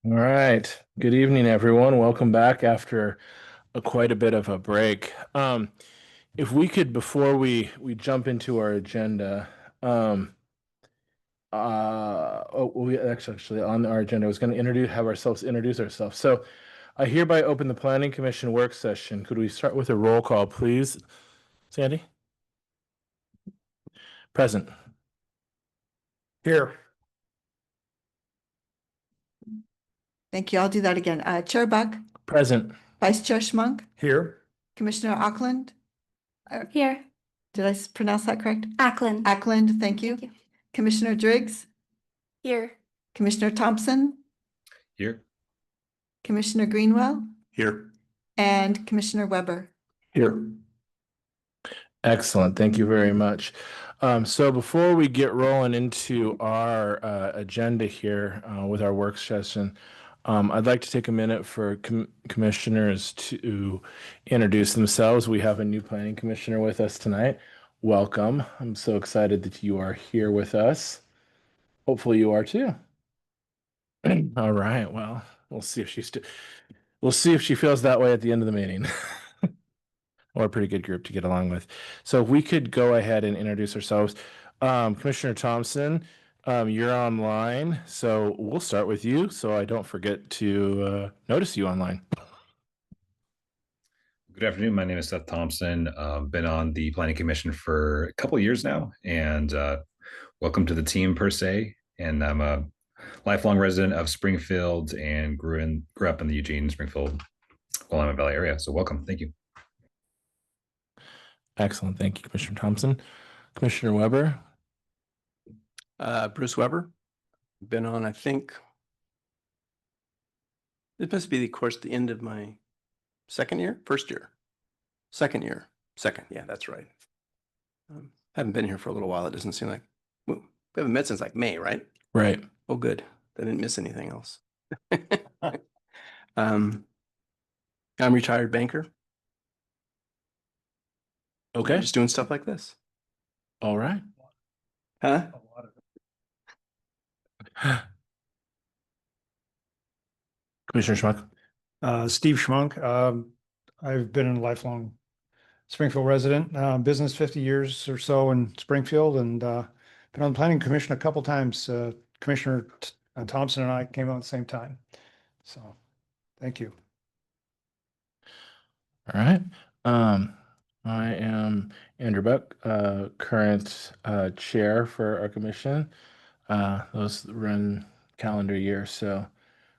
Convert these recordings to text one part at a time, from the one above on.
All right. Good evening, everyone. Welcome back after quite a bit of a break. If we could, before we jump into our agenda, we actually on our agenda, I was going to introduce ourselves. So, I hereby open the Planning Commission work session. Could we start with a roll call, please? Sandy? Present. Here. Thank you. I'll do that again. Chair Buck, Present. Vice Chair Schmunk, Here. Commissioner Auckland. Here. Did I pronounce that correct? Ackland. Ackland, thank you. Thank you. Commissioner Driggs, Here. Commissioner Thompson, Here. Commissioner Greenwell, Here. and Commissioner Weber. Here. Excellent. Thank you very much. So before we get rolling into our agenda here with our work session, I'd like to take a minute for commissioners to introduce themselves. We have a new planning commissioner with us tonight. Welcome. I'm so excited that you are here with us. Hopefully you are too. All right. Well, we'll see if she feels that way at the end of the meeting. Or a pretty good group to get along with. So if we could go ahead and introduce ourselves. Commissioner Thompson, you're online, so we'll start with you so I don't forget to notice you online. Good afternoon. My name is Seth Thompson. Been on the Planning Commission for a couple of years now, and welcome to the team per se. And I'm a lifelong resident of Springfield and grew up in the Eugene, Springfield, Willamette Valley area. So welcome. Thank you. Excellent. Thank you, Commissioner Thompson. Commissioner Weber. Bruce Weber, been on, I think, it must be, of course, the end of my second year. Yeah, that's right. Haven't been here for a little while. It doesn't seem like, well, we haven't met since like May, right? Right. Oh, good. I didn't miss anything else. I'm a retired banker. Okay. Just doing stuff like this. All right. Huh? Commissioner Schmuck. Steve Schmunk. I've been a lifelong Springfield resident, business 50 years or so in Springfield, and been on the Planning Commission a couple times. Commissioner Thompson and I came on at the same time. So, thank you. All right. I am Andrew Buck, current chair for our commission. Those run calendar year, so a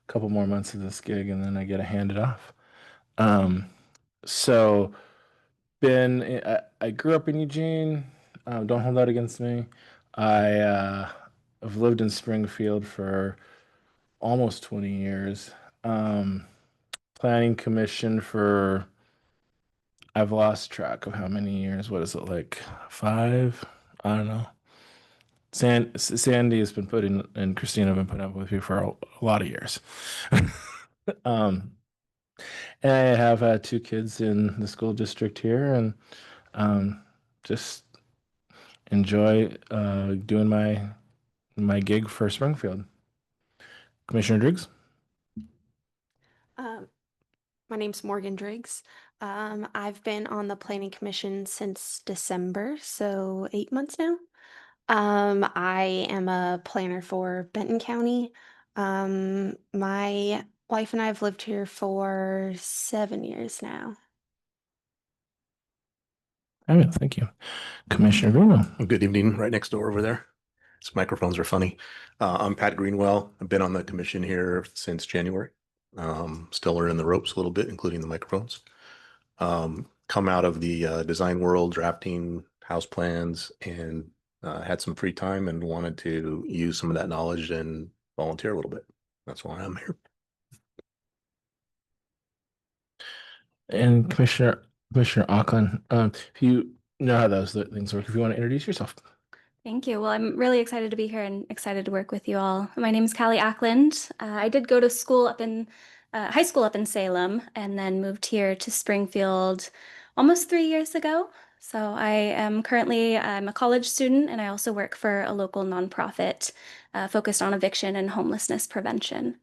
couple more months of this gig and then I get to hand it off. So I grew up in Eugene. Don't hold that against me. I've lived in Springfield for almost 20 years. Planning commission for I've lost track of how many years. What is it, like 5? I don't know. Sandy has been putting and Christina have been putting up with me for a lot of years. And I have 2 kids in the school district here, and just enjoy doing my gig for Springfield. Commissioner Driggs. My name's Morgan Driggs. I've been on the Planning Commission since December, so 8 months now. I am a planner for Benton County. My wife and I have lived here for 7 years now. Oh, thank you. Commissioner Greenwell. Good evening, right next door over there. These microphones are funny. I'm Pat Greenwell. I've been on the commission here since January. Still learning the ropes a little bit, including the microphones. Come out of the design world, drafting house plans, and had some free time and wanted to use some of that knowledge and volunteer a little bit. That's why I'm here. And Commissioner Auckland, if you know how those things work, if you want to introduce yourself. Thank you. Well, I'm really excited to be here and excited to work with you all. My name is Callie Ackland. I did go to school high school up in Salem, and then moved here to Springfield almost 3 years ago. So I'm a college student, and I also work for a local nonprofit focused on eviction and homelessness prevention.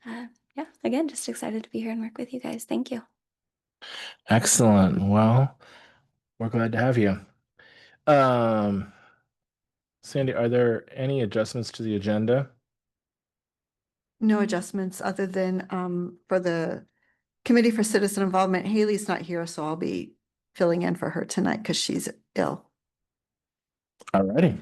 Yeah, again, just excited to be here and work with you guys. Thank you. Excellent. Well, we're glad to have you. Sandy, are there any adjustments to the agenda? No adjustments other than for the Committee for Citizen Involvement. Haley's not here, so I'll be filling in for her tonight because she's ill. Alrighty.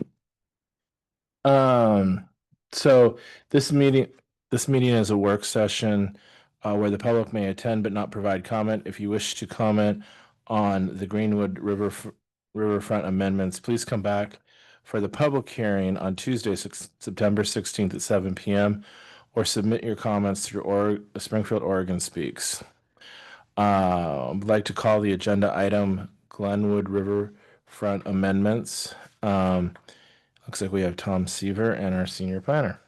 So this meeting is a work session where the public may attend but not provide comment. If you wish to comment on the Greenwood Riverfront amendments, please come back for the public hearing on Tuesday, September 16th at 7 p.m. or submit your comments through Springfield Oregon Speaks. I'd like to call the agenda item Glenwood Riverfront Amendments. Looks like we have Tom Seaver and our senior planner.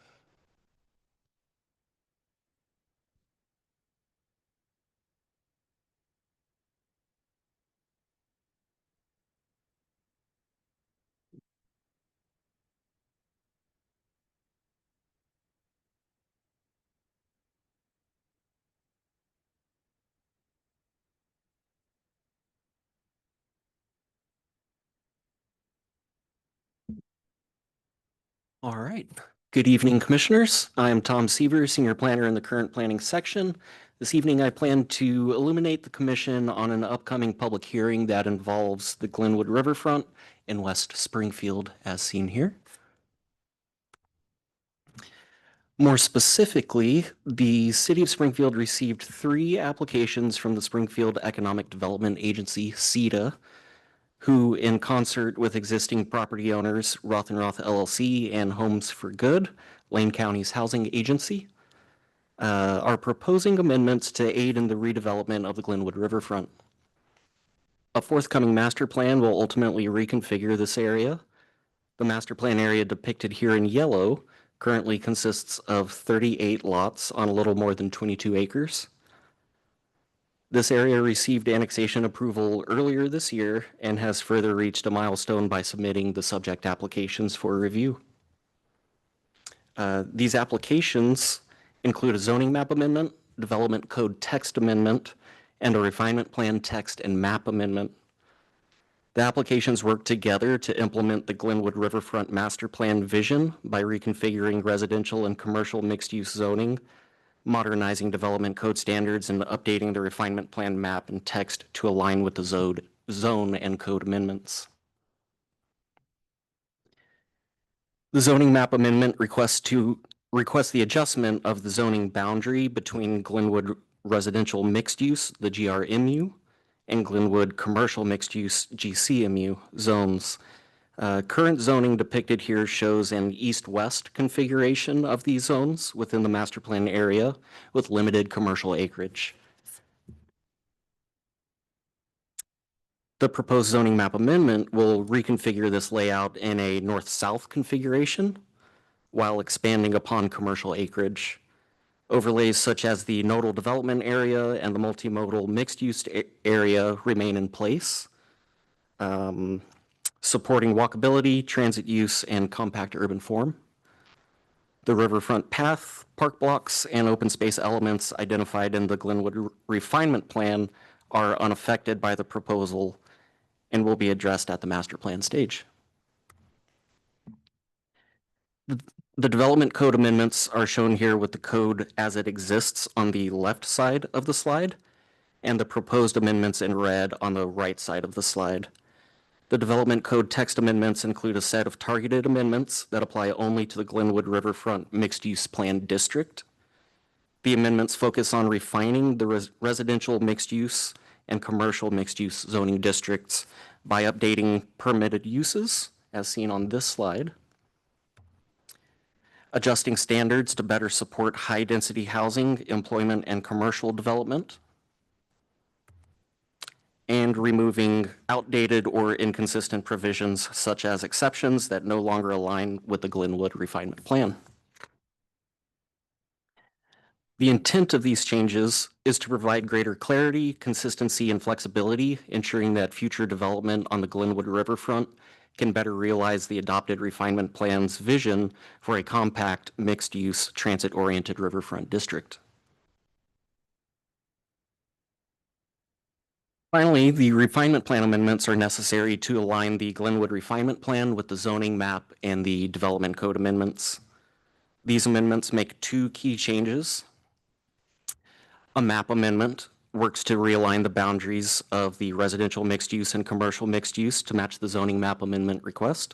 All right. Good evening, commissioners. I am Tom Seaver, senior planner in the current planning section. This evening, I plan to illuminate the commission on an upcoming public hearing that involves the Glenwood Riverfront in West Springfield, as seen here. More specifically, the City of Springfield received 3 applications from the Springfield Economic Development Agency, CEDA, who, in concert with existing property owners, Roth & Roth LLC and Homes for Good, Lane County's housing agency, are proposing amendments to aid in the redevelopment of the Glenwood Riverfront. A forthcoming master plan will ultimately reconfigure this area. The master plan area depicted here in yellow currently consists of 38 lots on a little more than 22 acres. This area received annexation approval earlier this year and has further reached a milestone by submitting the subject applications for review. These applications include a zoning map amendment, development code text amendment, and a refinement plan text and map amendment. The applications work together to implement the Glenwood Riverfront Master Plan vision by reconfiguring residential and commercial mixed-use zoning, modernizing development code standards, and updating the refinement plan map and text to align with the zone and code amendments. The zoning map amendment requests the adjustment of the zoning boundary between Glenwood Residential Mixed Use, the GRMU, and Glenwood Commercial Mixed Use, GCMU zones. Current zoning depicted here shows an east-west configuration of these zones within the master plan area with limited commercial acreage. The proposed zoning map amendment will reconfigure this layout in a north-south configuration while expanding upon commercial acreage. Overlays such as the nodal development area and the multimodal mixed-use area remain in place, supporting walkability, transit use, and compact urban form. The riverfront path, park blocks, and open space elements identified in the Glenwood refinement plan are unaffected by the proposal and will be addressed at the master plan stage. The development code amendments are shown here with the code as it exists on the left side of the slide, and the proposed amendments in red on the right side of the slide. The development code text amendments include a set of targeted amendments that apply only to the Glenwood Riverfront Mixed-Use Plan District. The amendments focus on refining the residential mixed-use and commercial mixed-use zoning districts by updating permitted uses, as seen on this slide, adjusting standards to better support high-density housing, employment, and commercial development, and removing outdated or inconsistent provisions such as exceptions that no longer align with the Glenwood refinement plan. The intent of these changes is to provide greater clarity, consistency, and flexibility, ensuring that future development on the Glenwood Riverfront can better realize the adopted refinement plan's vision for a compact, mixed-use, transit-oriented riverfront district. Finally, the refinement plan amendments are necessary to align the Glenwood refinement plan with the zoning map and the development code amendments. These amendments make two key changes. A map amendment works to realign the boundaries of the residential mixed use and commercial mixed use to match the zoning map amendment request.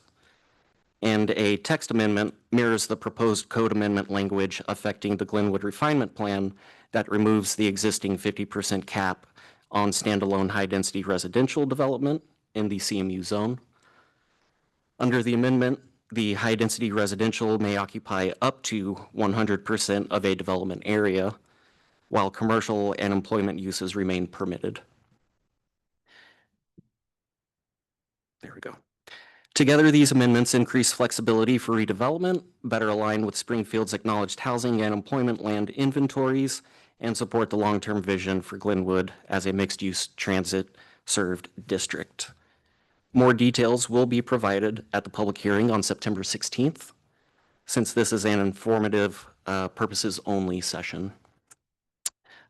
And a text amendment mirrors the proposed code amendment language affecting the Glenwood refinement plan that removes the existing 50% cap on standalone high-density residential development in the CMU zone. Under the amendment, the high-density residential may occupy up to 100% of a development area, while commercial and employment uses remain permitted. There we go. Together, these amendments increase flexibility for redevelopment, better align with Springfield's acknowledged housing and employment land inventories, and support the long-term vision for Glenwood as a mixed-use transit-served district. More details will be provided at the public hearing on September 16th, since this is an informative purposes-only session.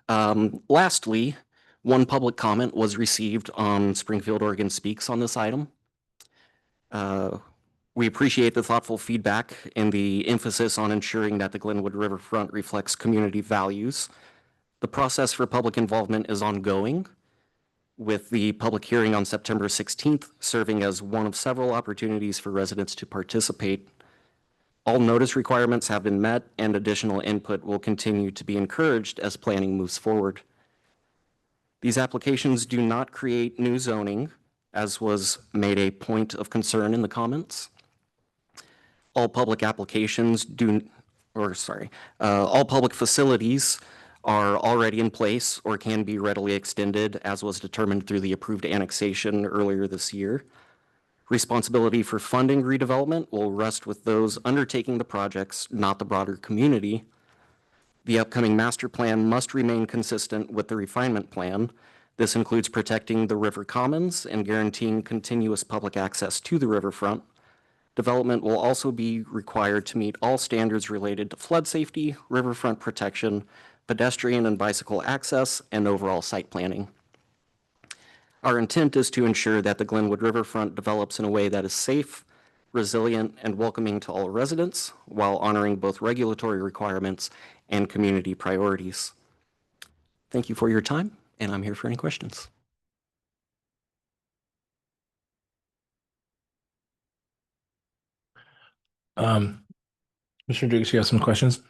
Lastly, one public comment was received on Springfield Oregon Speaks on this item. We appreciate the thoughtful feedback and the emphasis on ensuring that the Glenwood Riverfront reflects community values. The process for public involvement is ongoing, with the public hearing on September 16th serving as one of several opportunities for residents to participate. All notice requirements have been met, and additional input will continue to be encouraged as planning moves forward. These applications do not create new zoning, as was made a point of concern in the comments. All public all public facilities are already in place or can be readily extended, as was determined through the approved annexation earlier this year. Responsibility for funding redevelopment will rest with those undertaking the projects, not the broader community. The upcoming master plan must remain consistent with the refinement plan. This includes protecting the river commons and guaranteeing continuous public access to the riverfront. Development will also be required to meet all standards related to flood safety, riverfront protection, pedestrian and bicycle access, and overall site planning. Our intent is to ensure that the Glenwood Riverfront develops in a way that is safe, resilient, and welcoming to all residents, while honoring both regulatory requirements and community priorities. Thank you for your time, and I'm here for any questions. Mr. Dukes, you have some questions?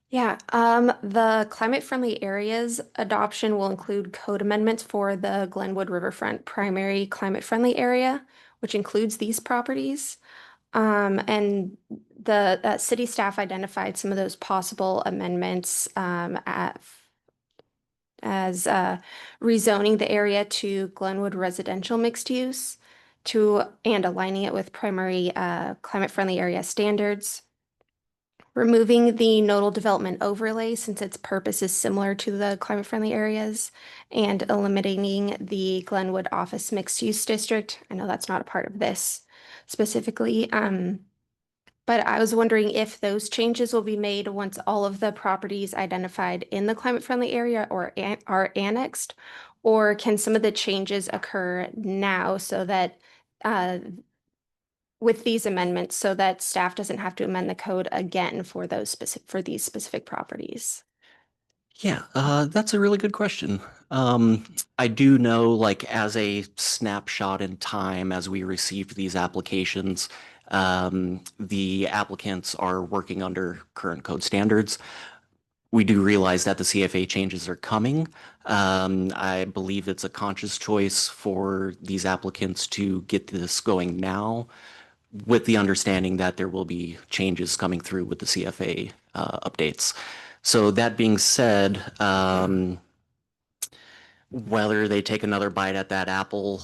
Yeah, the climate-friendly areas adoption will include code amendments for the Glenwood Riverfront primary climate-friendly area, which includes these properties. And the city staff identified some of those possible amendments as rezoning the area to Glenwood residential mixed use and aligning it with primary climate-friendly area standards. Removing the nodal development overlay since its purpose is similar to the climate-friendly areas, and eliminating the Glenwood office mixed-use district. I know that's not a part of this specifically, but I was wondering if those changes will be made once all of the properties identified in the climate-friendly area are annexed, or can some of the changes occur now so that with these amendments, so that staff doesn't have to amend the code again for these specific properties? Yeah, that's a really good question. I do know, like, as a snapshot in time, as we received these applications, the applicants are working under current code standards. We do realize that the CFA changes are coming. I believe it's a conscious choice for these applicants to get this going now, with the understanding that there will be changes coming through with the CFA updates. So that being said, whether they take another bite at that apple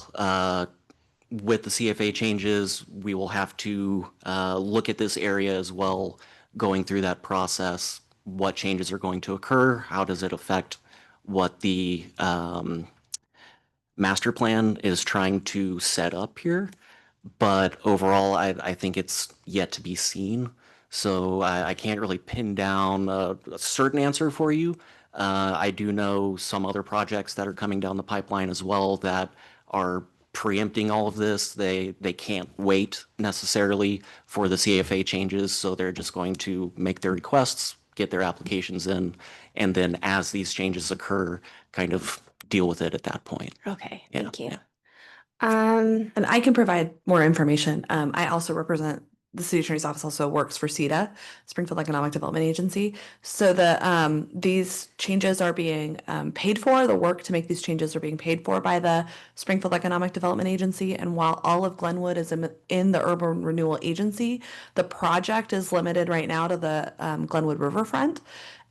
with the CFA changes, we will have to look at this area as well, going through that process. What changes are going to occur? How does it affect what the master plan is trying to set up here. But overall, I think it's yet to be seen. So I can't really pin down a certain answer for you. I do know some other projects that are coming down the pipeline as well that are preempting all of this. They can't wait necessarily for the CFA changes, so they're just going to make their requests, get their applications in, and then as these changes occur, kind of deal with it at that point. Okay, Yeah, thank you. yeah. And I can provide more information. I also represent the city attorney's office also works for CEDA, Springfield Economic Development Agency. So these changes are being paid for. The work to make these changes are being paid for by the Springfield Economic Development Agency. And while all of Glenwood is in the Urban Renewal Agency, the project is limited right now to the Glenwood Riverfront.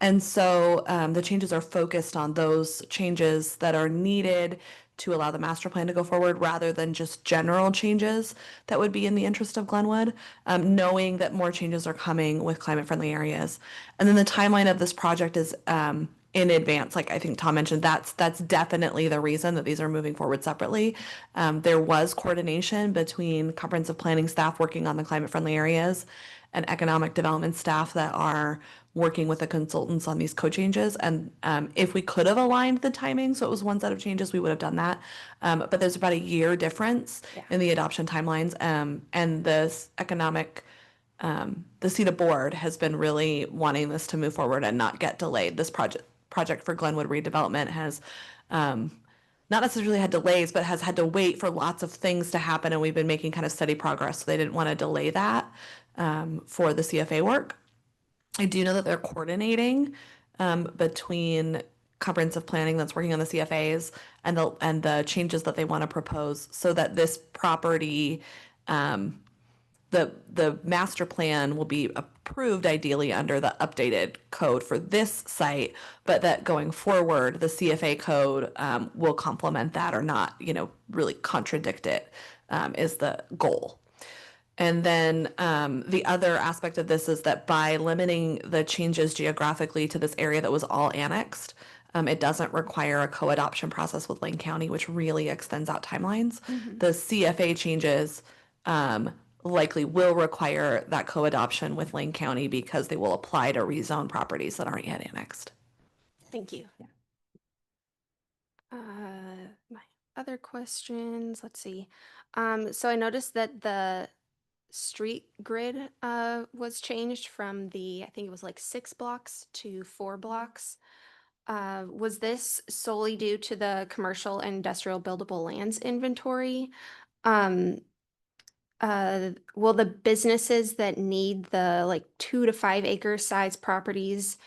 And so the changes are focused on those changes that are needed to allow the master plan to go forward rather than just general changes that would be in the interest of Glenwood, knowing that more changes are coming with climate friendly areas. And then the timeline of this project is in advance. Like I think Tom mentioned, that's definitely the reason that these are moving forward separately. There was coordination between comprehensive planning staff working on the climate friendly areas and economic development staff that are working with the consultants on these code changes. And if we could have aligned the timing, so it was one set of changes, we would have done that. But there's about a year difference in the adoption timelines. And this the CEDA board has been really wanting this to move forward and not get delayed. This project for Glenwood redevelopment has not necessarily had delays, but has had to wait for lots of things to happen. And we've been making kind of steady progress. So they didn't want to delay that for the CFA work. I do know that they're coordinating between comprehensive planning that's working on the CFAs and the changes that they want to propose so that this property, the master plan will be approved ideally under the updated code for this site, but that going forward, the CFA code will complement that or not, really contradict it is the goal. And then the other aspect of this is that by limiting the changes geographically to this area that was all annexed, it doesn't require a co-adoption process with Lane County, which really extends out timelines. The CFA changes likely will require that co-adoption with Lane County because they will apply to rezone properties that aren't yet annexed. Thank you. My other questions, let's see. So I noticed that the street grid was changed from I think it was like 6 blocks to 4 blocks. Was this solely due to the commercial and industrial buildable lands inventory? Will the businesses that need the 2 to 5 acre size properties,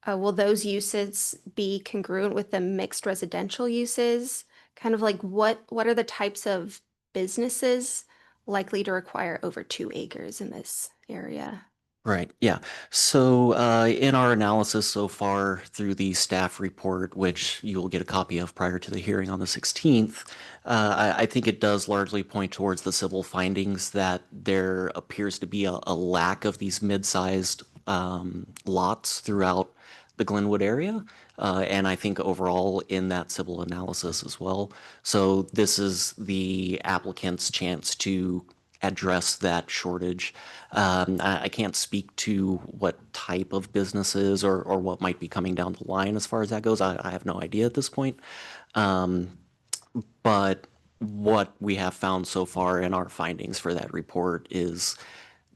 will those uses be congruent with the mixed residential uses? Kind of like what are the types of businesses likely to require over 2 acres in this area? Right. Yeah. So in our analysis so far through the staff report, which you will get a copy of prior to the hearing on the 16th, I think it does largely point towards the civil findings that there appears to be a lack of these mid-sized lots throughout the Glenwood area. And I think overall in that civil analysis as well. So this is the applicant's chance to address that shortage. I can't speak to what type of businesses or what might be coming down the line as far as that goes. I have no idea at this point. But what we have found so far in our findings for that report is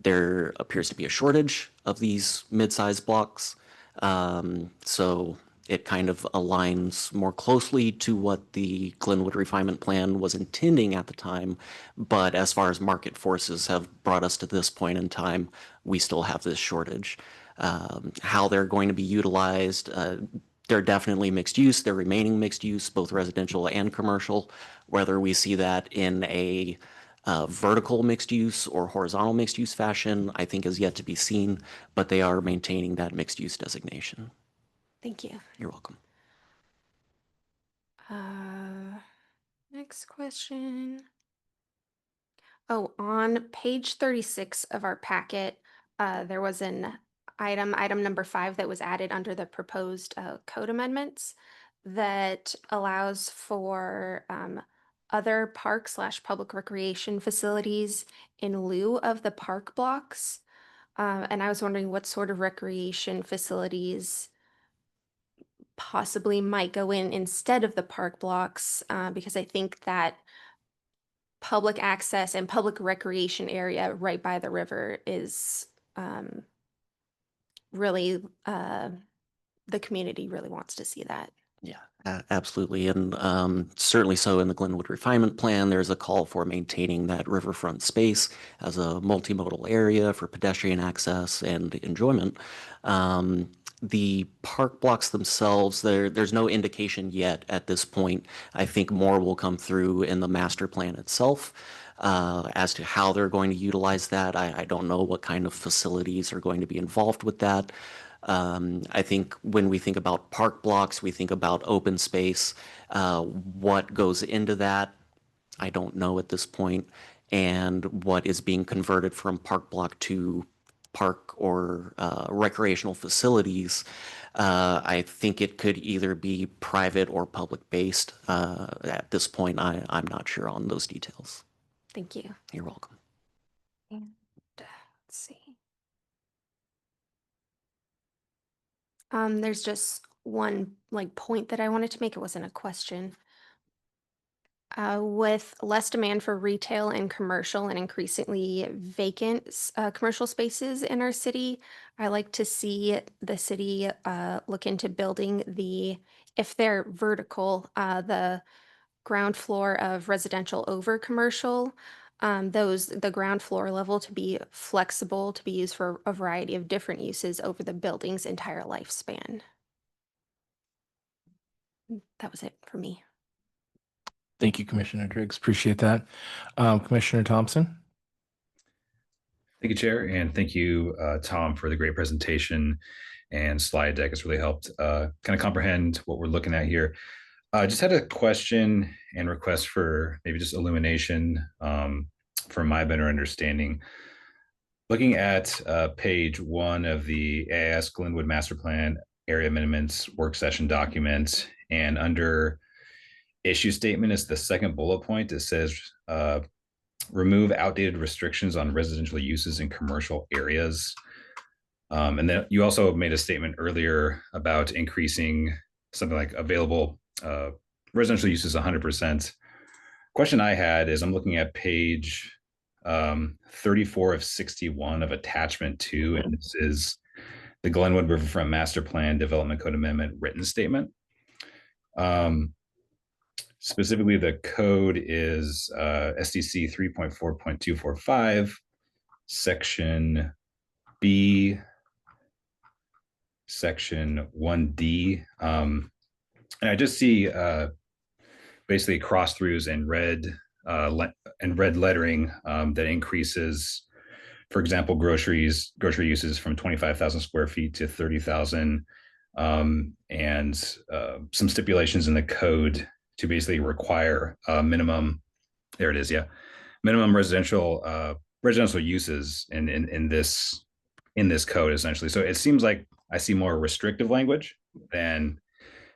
there appears to be a shortage of these mid-sized blocks. So it kind of aligns more closely to what the Glenwood refinement plan was intending at the time. But as far as market forces have brought us to this point in time, we still have this shortage. How they're going to be utilized, they're definitely mixed use. They're remaining mixed use, both residential and commercial. Whether we see that in a vertical mixed use or horizontal mixed use fashion, I think is yet to be seen, but they are maintaining that mixed use designation. Thank you. You're welcome. Next question. Oh, on page 36 of our packet, there was an item number 5 that was added under the proposed code amendments that allows for other park / public recreation facilities in lieu of the park blocks. And I was wondering what sort of recreation facilities possibly might go in instead of the park blocks, because I think that public access and public recreation area right by the river is really, the community really wants to see that. Yeah, absolutely. And certainly so in the Glenwood Refinement Plan, there's a call for maintaining that riverfront space as a multimodal area for pedestrian access and enjoyment. The park blocks themselves, there's no indication yet at this point. I think more will come through in the master plan itself. As to how they're going to utilize that, I don't know what kind of facilities are going to be involved with that. I think when we think about park blocks, we think about open space. What goes into that, I don't know at this point. And what is being converted from park block to park or recreational facilities, I think it could either be private or public based. At this point, I'm not sure on those details. Thank you. You're welcome. And let's see. There's just one point that I wanted to make. It wasn't a question. With less demand for retail and commercial and increasingly vacant commercial spaces in our city, I like to see the city look into building if they're vertical, the ground floor of residential over commercial, the ground floor level to be flexible, to be used for a variety of different uses over the building's entire lifespan. That was it for me. Thank you, Commissioner Driggs. Appreciate that. Commissioner Thompson? Thank you, Chair, and thank you, Tom, for the great presentation and slide deck. It's really helped kind of comprehend what we're looking at here. I just had a question and request for maybe just illumination for my better understanding. Looking at page 1 of the AIS Glenwood Master Plan Area Amendments Work Session document, and under issue statement is the second bullet point. It says remove outdated restrictions on residential uses in commercial areas. And then you also made a statement earlier about increasing something like available residential uses 100%. Question I had is I'm looking at page 34 of 61 of attachment 2, and this is the Glenwood Riverfront Master Plan Development Code Amendment written statement. Specifically, the code is SDC 3.4.245, section B, section 1D. And I just see basically cross-throughs and red lettering that increases, for example, grocery uses from 25,000 square feet to 30,000, and some stipulations in the code to basically require minimum, there it is, yeah, minimum residential uses in this code essentially. So it seems like I see more restrictive language than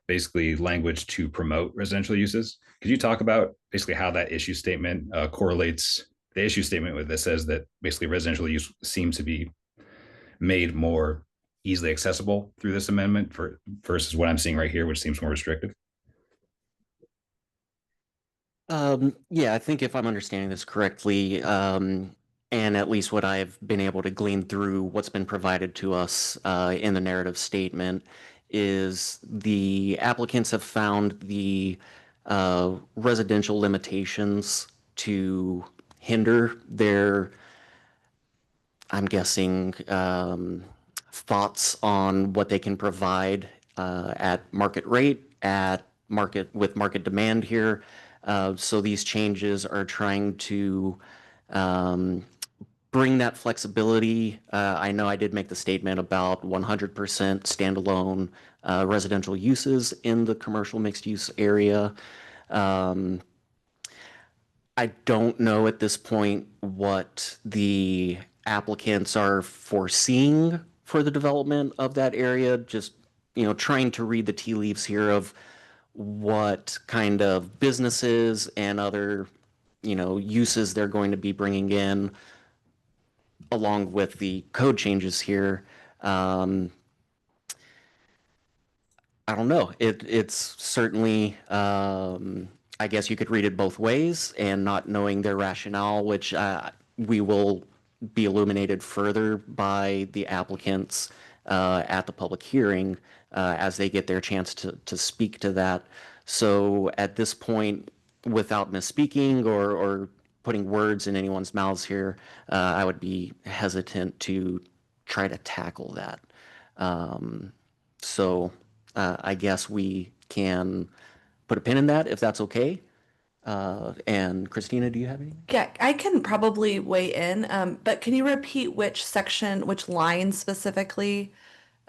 basically language to promote residential uses. Could you talk about basically how that issue statement correlates the issue statement with this says that basically residential use seems to be made more easily accessible through this amendment versus what I'm seeing right here, which seems more restrictive? Yeah, I think if I'm understanding this correctly, and at least what I've been able to glean through what's been provided to us in the narrative statement is the applicants have found the residential limitations to hinder their, I'm guessing, thoughts on what they can provide at market rate, with market demand here. So these changes are trying to bring that flexibility. I know I did make the statement about 100% standalone residential uses in the commercial mixed use area. I don't know at this point what the applicants are foreseeing for the development of that area. Just, trying to read the tea leaves here of what kind of businesses and other, uses they're going to be bringing in along with the code changes here. I don't know. It's certainly, I guess you could read it both ways, and not knowing their rationale, which we will be illuminated further by the applicants at the public hearing as they get their chance to speak to that. So at this point, without misspeaking or putting words in anyone's mouths here, I would be hesitant to try to tackle that. So I guess we can put a pin in that if that's okay. And Christina, do you have anything? Yeah, I can probably weigh in, but can you repeat which section, which line specifically?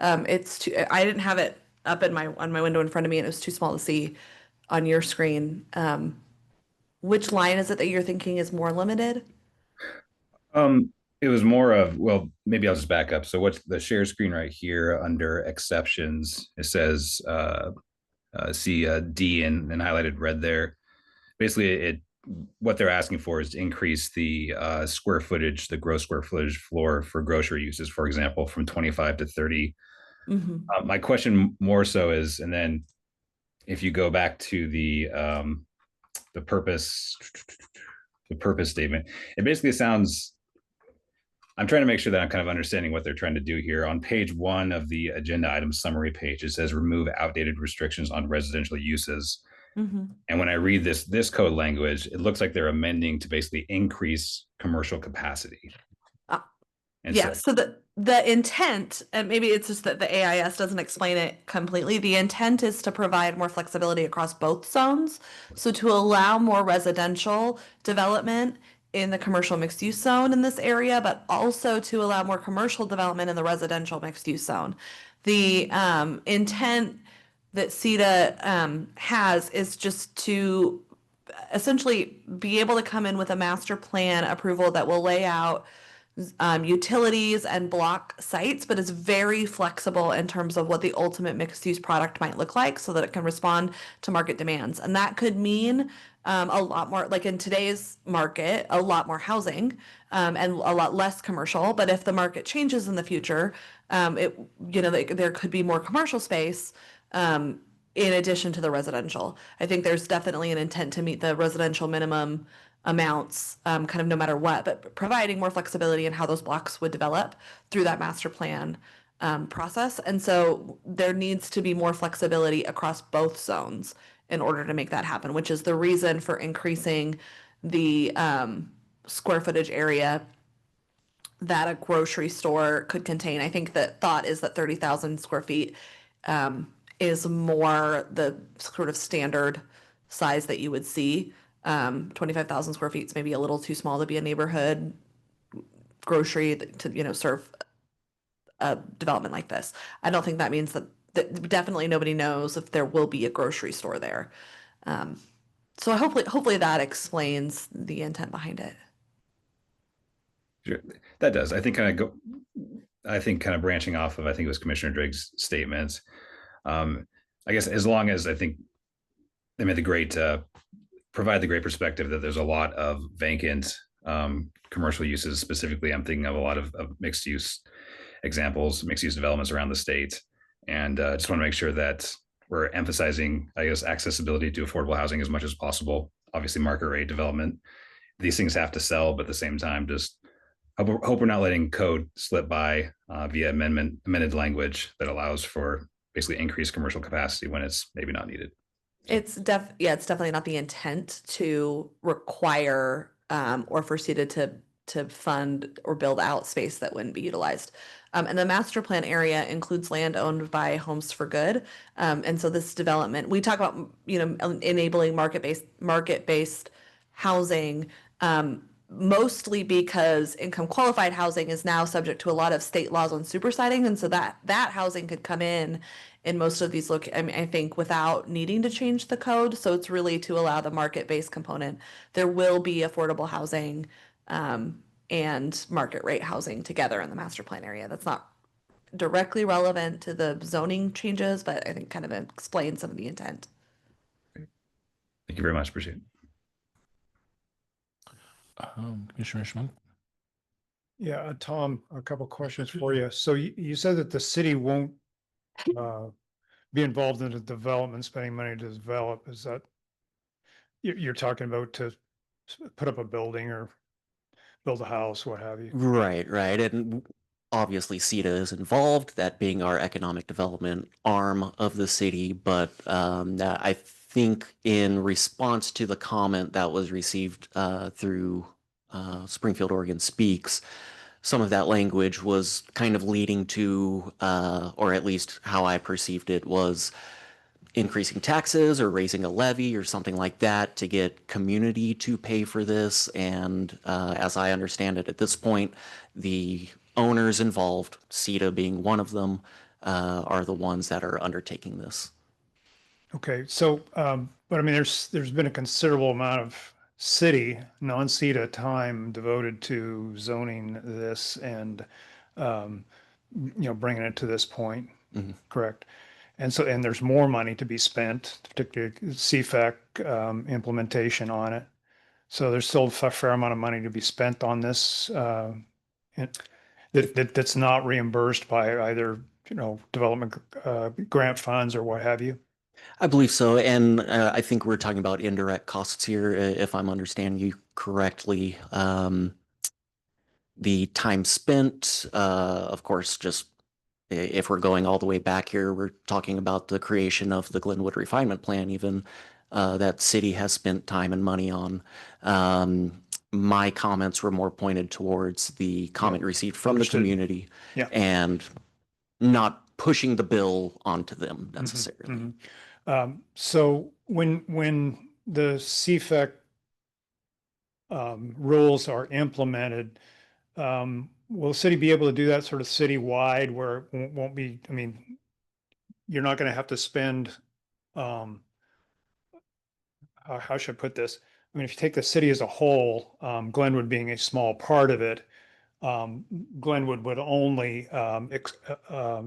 It's too, I didn't have it up in on my window in front of me, and it was too small to see on your screen. Which line is it that you're thinking is more limited? It was more of, well, maybe I'll just back up. So what's the share screen right here under exceptions? It says see D and highlighted red there. Basically, what they're asking for is to increase the square footage, the gross square footage floor for grocery uses, for example, from 25 to 30. My question more so is, and then if you go back to the purpose statement, it basically sounds, I'm trying to make sure that I'm kind of understanding what they're trying to do here. On page 1 of the agenda item summary page, it says remove outdated restrictions on residential uses. And when I read this code language, it looks like they're amending to basically increase commercial capacity. Yeah, so the intent, and maybe it's just that the AIS doesn't explain it completely. The intent is to provide more flexibility across both zones. So to allow more residential development in the commercial mixed use zone in this area, but also to allow more commercial development in the residential mixed use zone. The intent that CETA has is just to essentially be able to come in with a master plan approval that will lay out utilities and block sites, but is very flexible in terms of what the ultimate mixed use product might look like so that it can respond to market demands. And that could mean a lot more, like in today's market, a lot more housing and a lot less commercial. But if the market changes in the future, there could be more commercial space in addition to the residential. I think there's definitely an intent to meet the residential minimum amounts kind of no matter what, but providing more flexibility in how those blocks would develop through that master plan process. And so there needs to be more flexibility across both zones in order to make that happen, which is the reason for increasing the square footage area that a grocery store could contain. I think the thought is that 30,000 square feet is more the sort of standard size that you would see. 25,000 square feet is maybe a little too small to be a neighborhood grocery to, serve a development like this. I don't think that means that definitely nobody knows if there will be a grocery store there. So hopefully that explains the intent behind it. Sure. That does. I think kind of branching off of, I think it was Commissioner Driggs' statements. I guess as long as I think they made provide the great perspective that there's a lot of vacant commercial uses. Specifically, I'm thinking of a lot of mixed use examples, mixed use developments around the state. And just want to make sure that we're emphasizing, I guess, accessibility to affordable housing as much as possible. Obviously, market rate development. These things have to sell, but at the same time, just hope we're not letting code slip by via amended language that allows for basically increased commercial capacity when it's maybe not needed. It's definitely not the intent to require or for CETA to fund or build out space that wouldn't be utilized. And the master plan area includes land owned by Homes for Good. And so this development, we talk about, enabling market-based housing, mostly because income qualified housing is now subject to a lot of state laws on supersiding. And so that housing could come in most of these I think without needing to change the code. So it's really to allow the market-based component. There will be affordable housing and market rate housing together in the master plan area. That's not directly relevant to the zoning changes, but I think kind of explains some of the intent. Thank you very much. Appreciate it. Commissioner Schmuck? Yeah, Tom, a couple questions for you. So you said that the city won't be involved in the development, spending money to develop. Is that you're talking about to put up a building or build a house, what have you? Right, right. And obviously CETA is involved, that being our economic development arm of the city. But I think in response to the comment that was received through Springfield Oregon Speaks, some of that language was kind of leading to, or at least how I perceived it, was increasing taxes or raising a levy or something like that to get community to pay for this. And as I understand it at this point, the owners involved, CETA being one of them, are the ones that are undertaking this. Okay, so, but I mean, there's been a considerable amount of city, non-CETA time devoted to zoning this and, bringing it to this point, Mhm. correct? And so, and there's more money to be spent, particularly CFAC, implementation on it. So there's still a fair amount of money to be spent on this, that's not reimbursed by either, development, grant funds or what have you. I believe so. And I think we're talking about indirect costs here, if I'm understanding you correctly. The time spent, of course, just if we're going all the way back here, we're talking about the creation of the Glenwood Refinement Plan, even that city has spent time and money on. My comments were more pointed towards the comment received from Understood. the community Yeah. and not pushing the bill onto them necessarily. So when the CFAC rules are implemented, will the city be able to do that sort of citywide where it won't be, I mean, you're not going to have to spend, how should I put this? I mean, if you take the city as a whole, Glenwood being a small part of it, Glenwood would only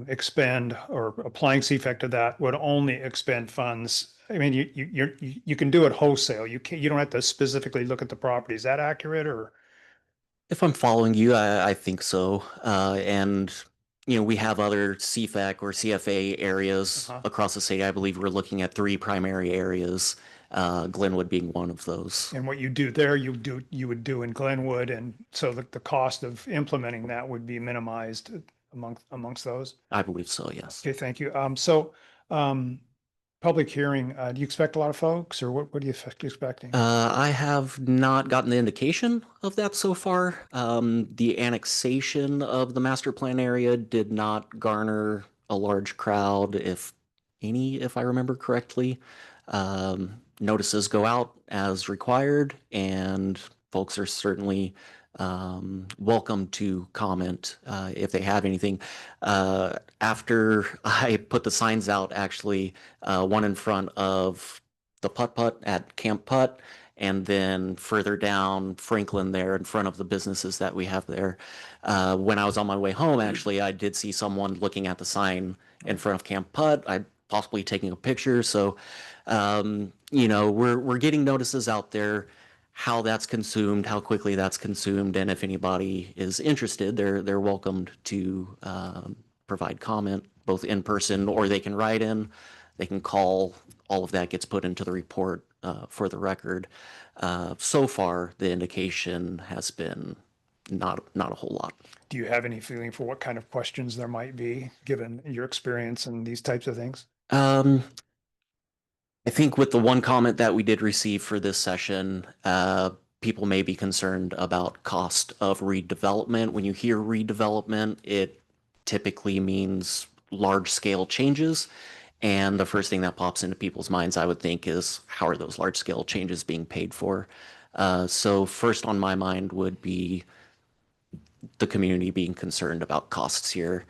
expend, or applying CFAC to that would only expend funds. I mean, you can do it wholesale. You don't have to specifically look at the property. Is that accurate or? If I'm following you, I think so. And, we have other CFAC or CFA areas across the state. I believe we're looking at 3 primary areas, Glenwood being one of those. And what you do there, you would do in Glenwood, and so the cost of implementing that would be minimized amongst those. I believe so, yes. Okay, thank you. Public hearing, do you expect a lot of folks, or what are you expecting? I have not gotten the indication of that so far. The annexation of the master plan area did not garner a large crowd, if any, if I remember correctly. Notices go out as required, and folks are certainly welcome to comment if they have anything. After I put the signs out, actually, one in front of the Putt-Putt at Camp Putt, and then further down Franklin there in front of the businesses that we have there. When I was on my way home, actually, I did see someone looking at the sign in front of Camp Putt. I possibly taking a picture. So, we're getting notices out there. How that's consumed, how quickly that's consumed, and if anybody is interested, they're welcomed to provide comment, both in person or they can write in, they can call. All of that gets put into the report for the record. So far, the indication has been not a whole lot. Do you have any feeling for what kind of questions there might be, given your experience in these types of things? I think with the one comment that we did receive for this session, people may be concerned about cost of redevelopment. When you hear redevelopment, it typically means large scale changes. And the first thing that pops into people's minds, I would think, is how are those large scale changes being paid for? So first on my mind would be the community being concerned about costs here.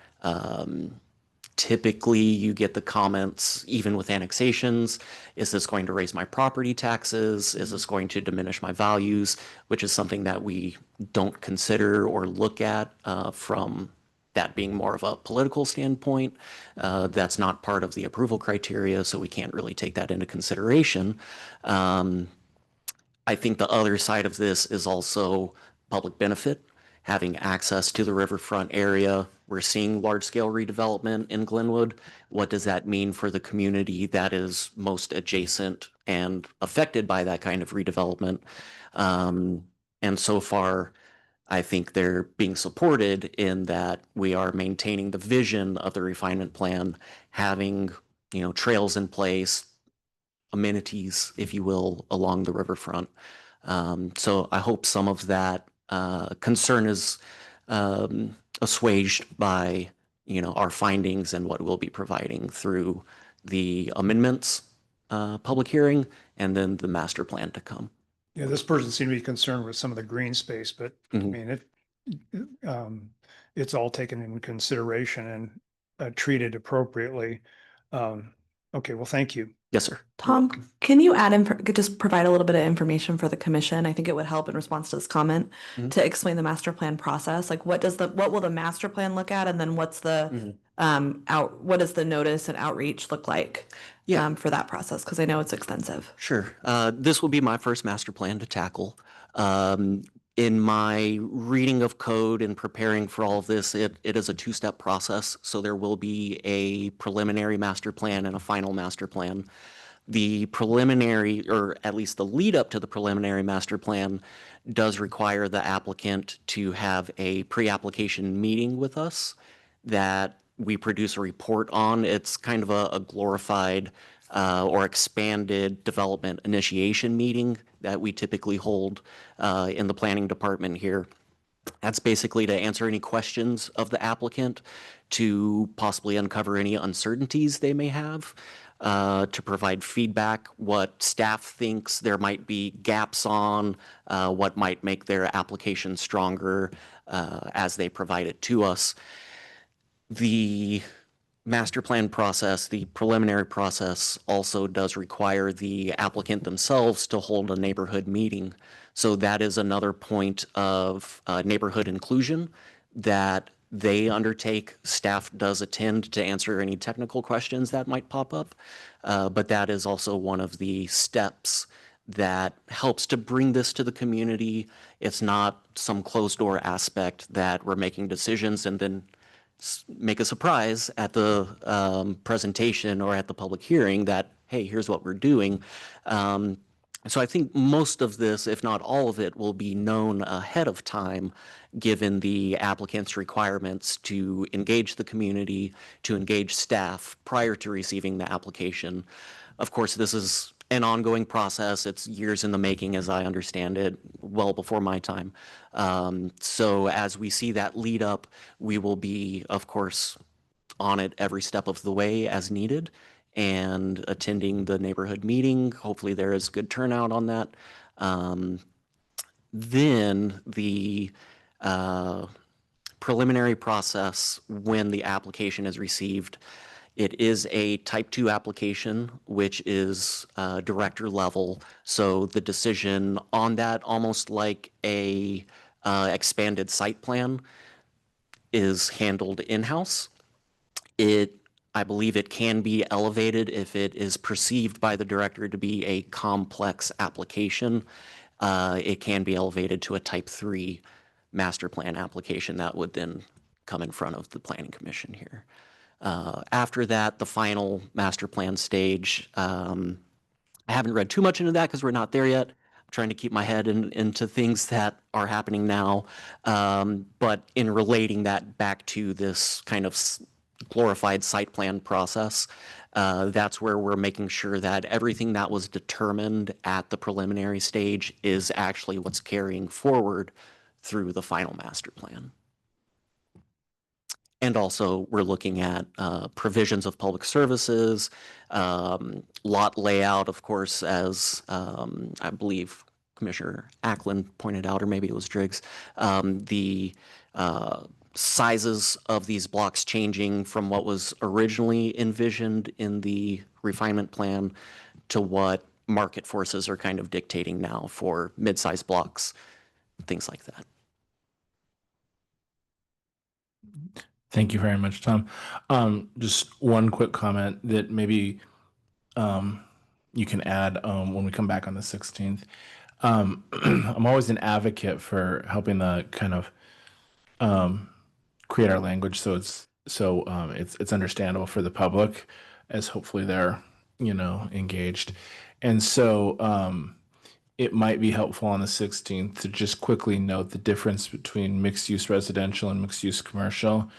Typically, you get the comments, even with annexations, is this going to raise my property taxes? Is this going to diminish my values? Which is something that we don't consider or look at from that being more of a political standpoint. That's not part of the approval criteria, so we can't really take that into consideration. I think the other side of this is also public benefit, having access to the riverfront area. We're seeing large-scale redevelopment in Glenwood. What does that mean for the community that is most adjacent and affected by that kind of redevelopment? And so far, I think they're being supported in that we are maintaining the vision of the refinement plan, having, trails in place, amenities, if you will, along the riverfront. So I hope some of that concern is assuaged by, our findings and what we'll be providing through the amendments public hearing and then the master plan to come. Yeah, this person seemed to be concerned with some of the green space, but I Mhm. mean, it's all taken into consideration and treated appropriately. Okay, well, thank you. Yes, sir. Tom, can you just provide a little bit of information for the commission? I think it would help in response to this comment Mhm. to explain the master plan process. Like what will the master plan look at? And then what's the what does the notice and outreach look like Yeah. for that process? Because I know it's extensive. Sure. This will be my first master plan to tackle. In my reading of code and preparing for all of this, it is a two-step process. So there will be a preliminary master plan and a final master plan. The preliminary, or at least the lead up to the preliminary master plan, does require the applicant to have a pre-application meeting with us that we produce a report on. It's kind of a glorified or expanded development initiation meeting that we typically hold in the planning department here. That's basically to answer any questions of the applicant, to possibly uncover any uncertainties they may have, to provide feedback, what staff thinks there might be gaps on, what might make their application stronger as they provide it to us. The master plan process, the preliminary process, also does require the applicant themselves to hold a neighborhood meeting. So that is another point of neighborhood inclusion that they undertake. Staff does attend to answer any technical questions that might pop up. But that is also one of the steps that helps to bring this to the community. It's not some closed door aspect that we're making decisions and then make a surprise at the presentation or at the public hearing that, hey, here's what we're doing. So I think most of this, if not all of it, will be known ahead of time, given the applicant's requirements to engage the community, to engage staff prior to receiving the application. Of course, this is an ongoing process. It's years in the making, as I understand it, well before my time. So as we see that lead up, we will be, of course, on it every step of the way as needed and attending the neighborhood meeting. Hopefully there is good turnout on that. Then the preliminary process, when the application is received, it is a type 2 application, which is director level. So the decision on that, almost like a expanded site plan, is handled in-house. I believe it can be elevated if it is perceived by the director to be a complex application. It can be elevated to a type 3 master plan application that would then come in front of the planning commission here. After that, the final master plan stage, I haven't read too much into that because we're not there yet. I'm trying to keep my head into things that are happening now. But in relating that back to this kind of glorified site plan process, that's where we're making sure that everything that was determined at the preliminary stage is actually what's carrying forward through the final master plan. And also, we're looking at provisions of public services, lot layout, of course, as I believe Commissioner Ackland pointed out, or maybe it was Driggs, the sizes of these blocks changing from what was originally envisioned in the refinement plan to what market forces are kind of dictating now for mid-sized blocks, things like that. Thank you very much, Tom. Just one quick comment that maybe you can add when we come back on the 16th. I'm always an advocate for helping the kind of create our language so it's understandable for the public, as hopefully they're engaged, and so it might be helpful on the 16th to just quickly note the difference between mixed use residential and mixed use commercial,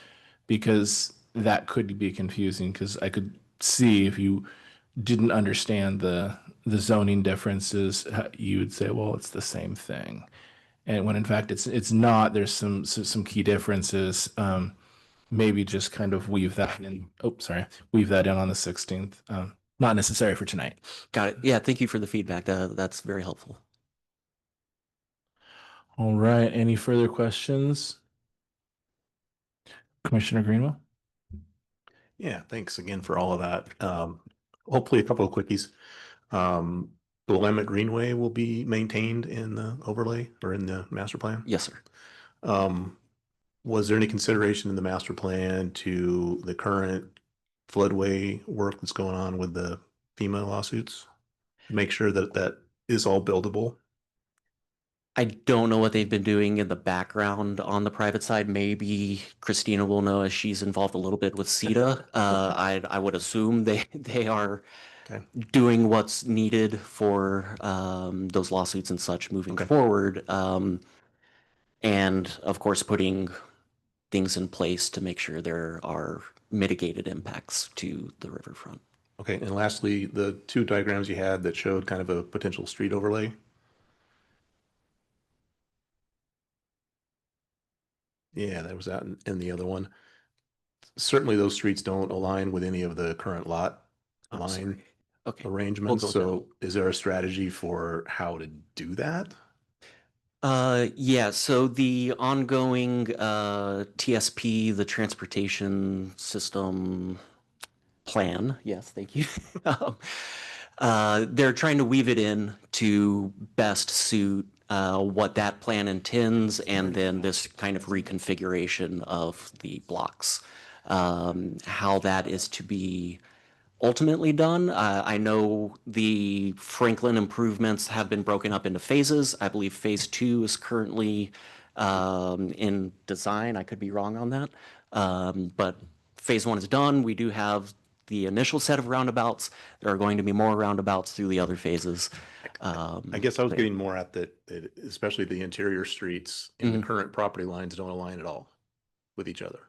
because that could be confusing, because I could see if you didn't understand the zoning differences, you would say, well, it's the same thing. And when in fact it's not. There's some key differences. Maybe just kind of weave that in. Oh, sorry, weave that in on the 16th. Not necessary for tonight. Got it. Yeah, thank you for the feedback. That's very helpful. All right. Any further questions? Commissioner Greenwell? Yeah, thanks again for all of that. Hopefully a couple of quickies. The Willamette Greenway will be maintained in the overlay or in the master plan? Yes, sir. Was there any consideration in the master plan to the current floodway work that's going on with the FEMA lawsuits? Make sure that that is all buildable? I don't know what they've been doing in the background on the private side. Maybe Christina will know, as she's involved a little bit with CETA. I would assume they are doing what's needed for those lawsuits and such moving forward. And of course, putting things in place to make sure there are mitigated impacts to the riverfront. Okay, and lastly, the two diagrams you had that showed kind of a potential street overlay. Yeah, that was that in the other one. Certainly those streets don't align with any of the current lot line arrangements. So is there a strategy for how to do that? Yeah, so the ongoing TSP, the transportation system plan, yes, thank you. They're trying to weave it in to best suit what that plan intends, and then this kind of reconfiguration of the blocks. How that is to be ultimately done. I know the Franklin improvements have been broken up into phases. I believe phase 2 is currently in design. I could be wrong on that. But phase 1 is done. We do have the initial set of roundabouts. There are going to be more roundabouts through the other phases. I guess I was getting more at that, especially the interior streets in the current property lines don't align at all with each other.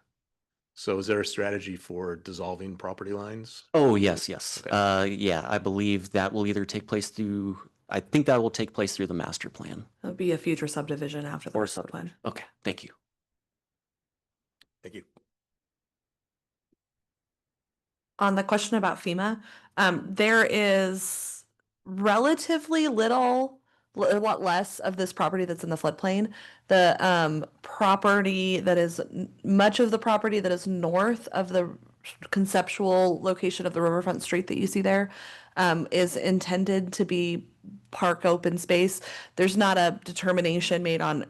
So is there a strategy for dissolving property lines? Oh, yes, yes. Okay. Yeah, I believe that will either take place through, I think that will take place through the master plan. It'll be a future subdivision after the master plan. Okay, thank you. Thank you. On the question about FEMA, there is relatively a lot less of this property that's in the floodplain. The property that is, much of the property that is north of the conceptual location of the riverfront street that you see there is intended to be park open space. There's not a determination made on,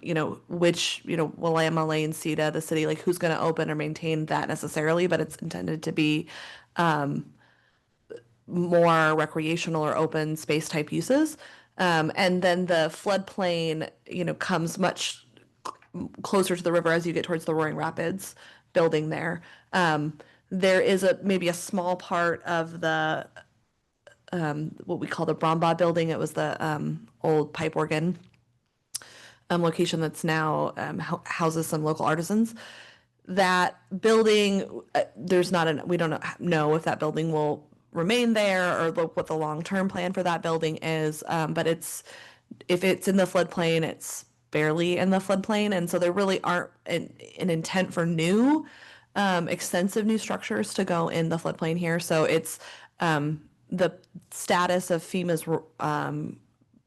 which, Willamette Lane, CETA, the city, like who's going to open or maintain that necessarily, but it's intended to be more recreational or open space type uses. And then the floodplain, comes much closer to the river as you get towards the Roaring Rapids building there. There is maybe a small part of the what we call the Brombaugh building. It was the old pipe organ location that's now houses some local artisans. That building, we don't know if that building will remain there or what the long-term plan for that building is. But if it's in the floodplain, it's barely in the floodplain. And so there really aren't an intent for extensive new structures to go in the floodplain here. So it's the status of FEMA's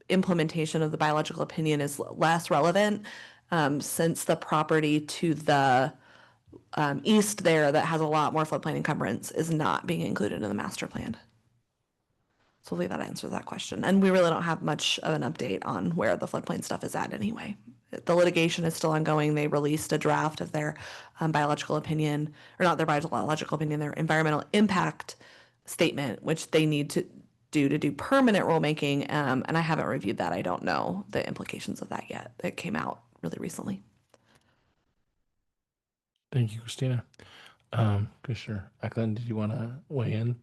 implementation of the biological opinion is less relevant since the property to the east there that has a lot more floodplain encumbrance is not being included in the master plan. So hopefully that answers that question. And we really don't have much of an update on where the floodplain stuff is at anyway. The litigation is still ongoing. They released a draft of their biological opinion, or not their biological opinion, their environmental impact statement, which they need to do permanent rulemaking. And I haven't reviewed that. I don't know the implications of that yet. It came out really recently. Thank you, Christina. Commissioner Eklund, did you want to weigh in?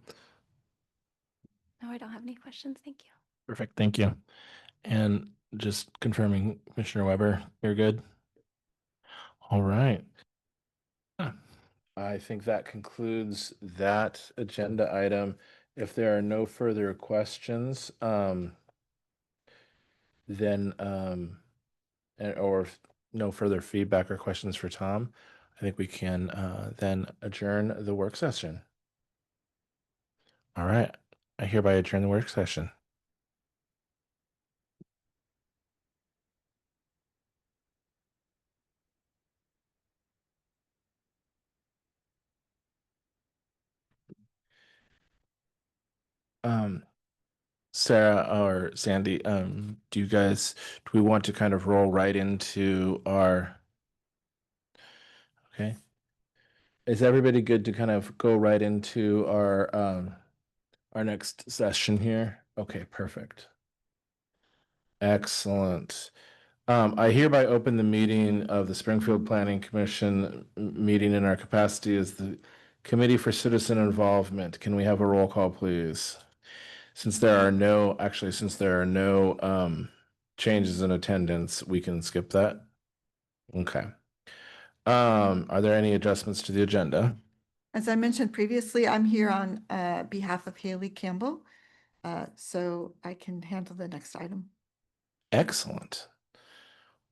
No, I don't have any questions. Thank you. Perfect, thank you. And just confirming, Commissioner Weber, you're good? All right. I think that concludes that agenda item. If there are no further questions, then or if no further feedback or questions for Tom, I think we can then adjourn the work session. All right, I hereby adjourn the work session. Sarah or Sandy, do we want to kind of roll right into our, okay? Is everybody good to kind of go right into our next session here? Okay, perfect. Excellent. I hereby open the meeting of the Springfield Planning Commission meeting in our capacity as the Committee for Citizen Involvement. Can we have a roll call, please? Since there are no changes in attendance, we can skip that. Okay. Are there any adjustments to the agenda? As I mentioned previously, I'm here on behalf of Haley Campbell, so I can handle the next item. Excellent.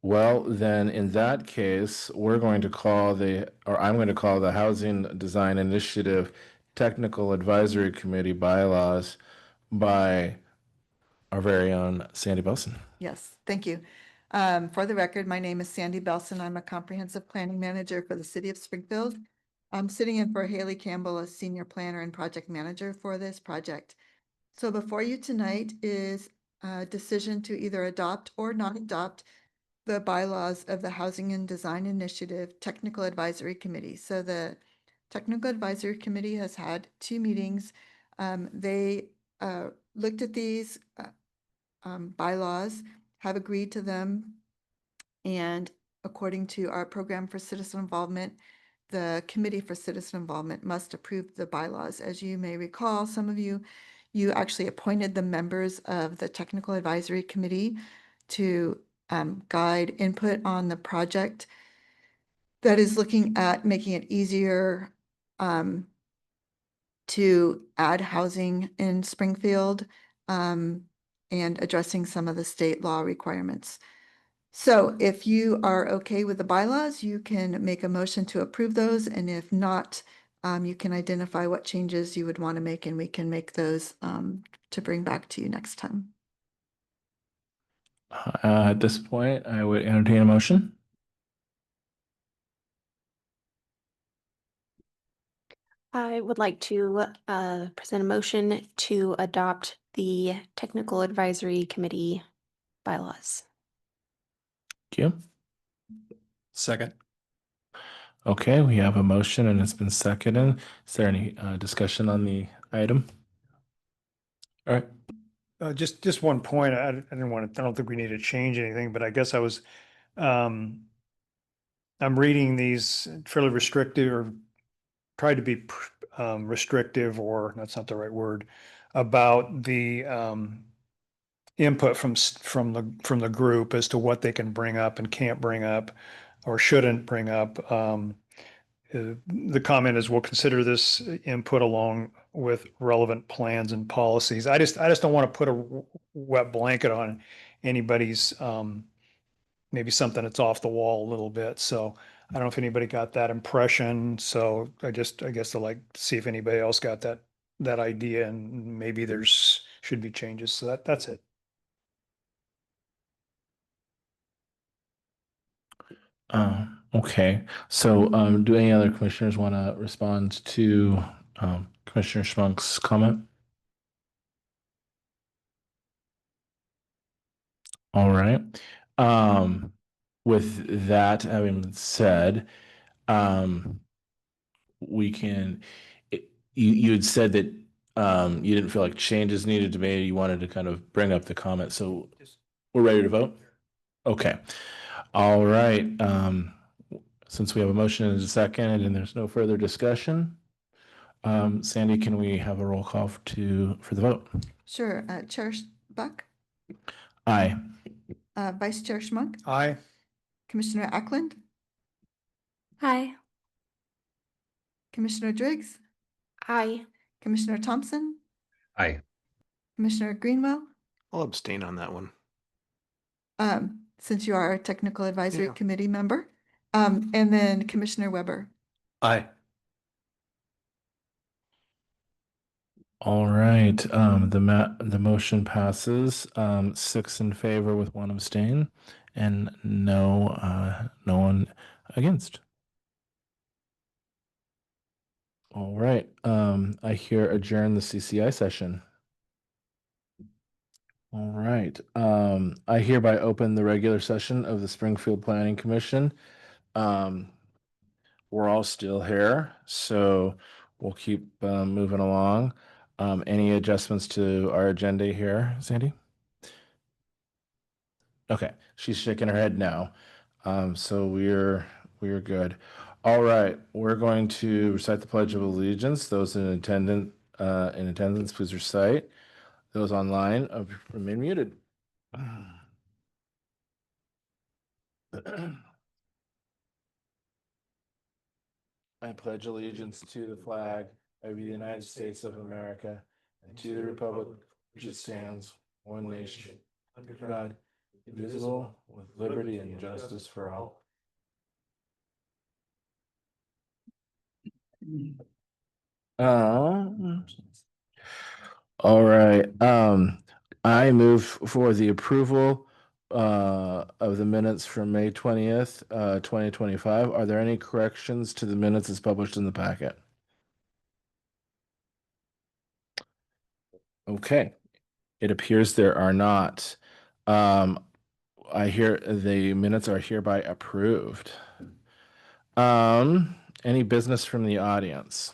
Well, then in that case, I'm going to call the Housing Design Initiative Technical Advisory Committee bylaws by our very own Sandy Belson. Yes, thank you. For the record, my name is Sandy Belson. I'm a comprehensive planning manager for the city of Springfield. I'm sitting in for Haley Campbell, a senior planner and project manager for this project. So before you tonight is a decision to either adopt or not adopt the bylaws of the Housing and Design Initiative Technical Advisory Committee. So the Technical Advisory Committee has had 2 meetings. They looked at these bylaws, have agreed to them, and according to our program for citizen involvement, the Committee for Citizen Involvement must approve the bylaws. As you may recall, some of you actually appointed the members of the Technical Advisory Committee to guide input on the project that is looking at making it easier to add housing in Springfield and addressing some of the state law requirements. So if you are okay with the bylaws, you can make a motion to approve those. And if not, you can identify what changes you would want to make, and we can make those to bring back to you next time. At this point, I would entertain a motion. I would like to present a motion to adopt the Technical Advisory Committee bylaws. Thank you. Second. Okay, we have a motion and it's been seconded. Is there any discussion on the item? All right. Just one point. I don't think we need to change anything, but I guess I'm reading these fairly restrictive, or tried to be restrictive, or that's not the right word, about the input from the group as to what they can bring up and can't bring up or shouldn't bring up. The comment is, we'll consider this input along with relevant plans and policies. I just don't want to put a wet blanket on anybody's maybe something that's off the wall a little bit. So I don't know if anybody got that impression. So I guess I'd like to see if anybody else got that idea, and maybe should be changes. So that's it. Okay, so do any other commissioners want to respond to Commissioner Schmunk's comment? All right. with that having said, we can, you had said that you didn't feel like changes needed to be made. You wanted to kind of bring up the comment. So we're ready to vote? Okay. All right. Since we have a motion and a second and there's no further discussion, Sandy, can we have a roll call for the vote? Sure. Chair Buck, Aye. Vice Chair Schmuck, Aye. Commissioner Ackland, Hi. Commissioner Driggs, Aye. Commissioner Thompson, Aye. Commissioner Greenwell. I'll abstain on that one. Since you are a technical advisory Yeah. committee member, and then Commissioner Weber. Aye. All right. The motion passes 6 in favor with 1 abstain and no one against. All right. I hear adjourn the CCI session. All right. I hereby open the regular session of the Springfield Planning Commission. We're all still here, so we'll keep moving along. Any adjustments to our agenda here, Sandy? Okay, she's shaking her head no. So we're good. All right, we're going to recite the Pledge of Allegiance. Those in attendance, please recite. Those online, remain muted. I pledge allegiance to the flag of the United States of America and to the republic which it stands, one nation, under God, indivisible, with liberty and justice for all. All right. I move for the approval of the minutes from May 20th, 2025. Are there any corrections to the minutes as published in the packet? Okay. It appears there are not. I hear the minutes are hereby approved. Any business from the audience?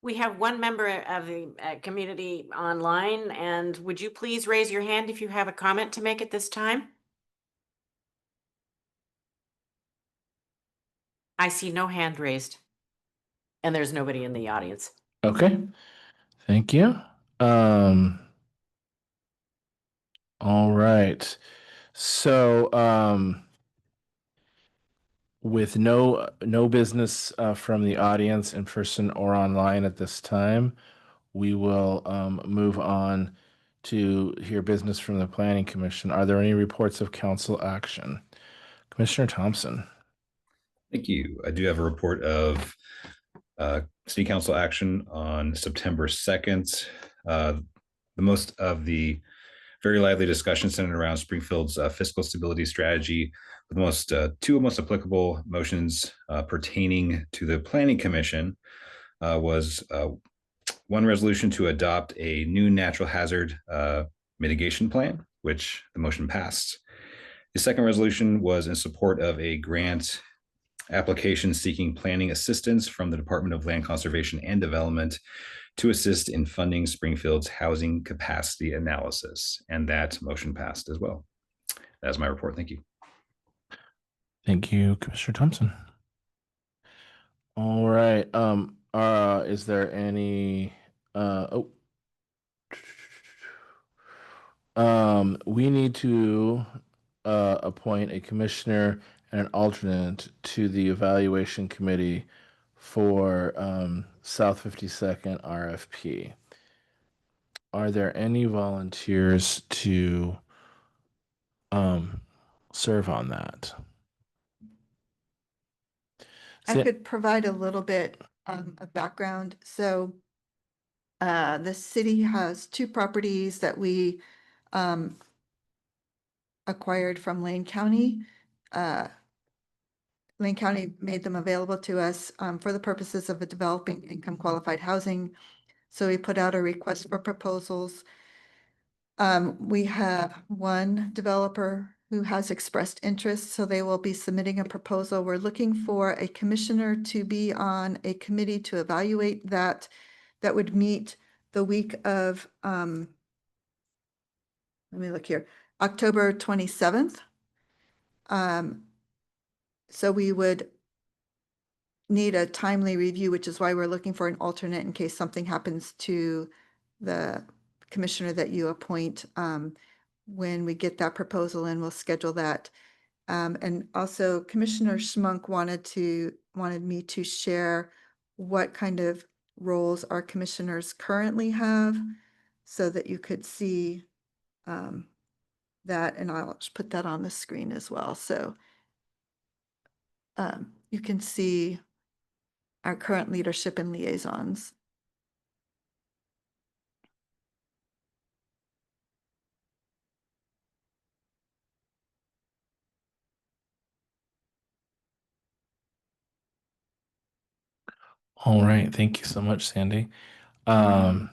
We have one member of the community online, and would you please raise your hand if you have a comment to make at this time? I see no hand raised. And there's nobody in the audience. Okay. Thank you. All right. So, with no business from the audience in person or online at this time, we will move on to hear business from the Planning Commission. Are there any reports of council action? Commissioner Thompson. Thank you. I do have a report of city council action on September 2nd. The most of the very lively discussion centered around Springfield's fiscal stability strategy. The two most applicable motions pertaining to the Planning Commission was one resolution to adopt a new natural hazard mitigation plan, which the motion passed. The second resolution was in support of a grant application seeking planning assistance from the Department of Land Conservation and Development to assist in funding Springfield's housing capacity analysis. And that motion passed as well. That's my report. Thank you. Thank you, Commissioner Thompson. All right. Is there any we need to appoint a commissioner and an alternate to the evaluation committee for South 52nd RFP. Are there any volunteers to serve on that? I could provide a little bit of background. So the city has 2 properties that we acquired from Lane County. Lane County made them available to us for the purposes of developing income qualified housing. So we put out a request for proposals. We have one developer who has expressed interest, so they will be submitting a proposal. We're looking for a commissioner to be on a committee to evaluate that. That would meet the week of, let me look here, October 27th. So we would need a timely review, which is why we're looking for an alternate in case something happens to the commissioner that you appoint. When we get that proposal in, we'll schedule that. And also Commissioner Schmunk wanted me to share what kind of roles our commissioners currently have so that you could see that, and I'll just put that on the screen as well. So you can see our current leadership and liaisons. All right, thank you so much, Sandy. So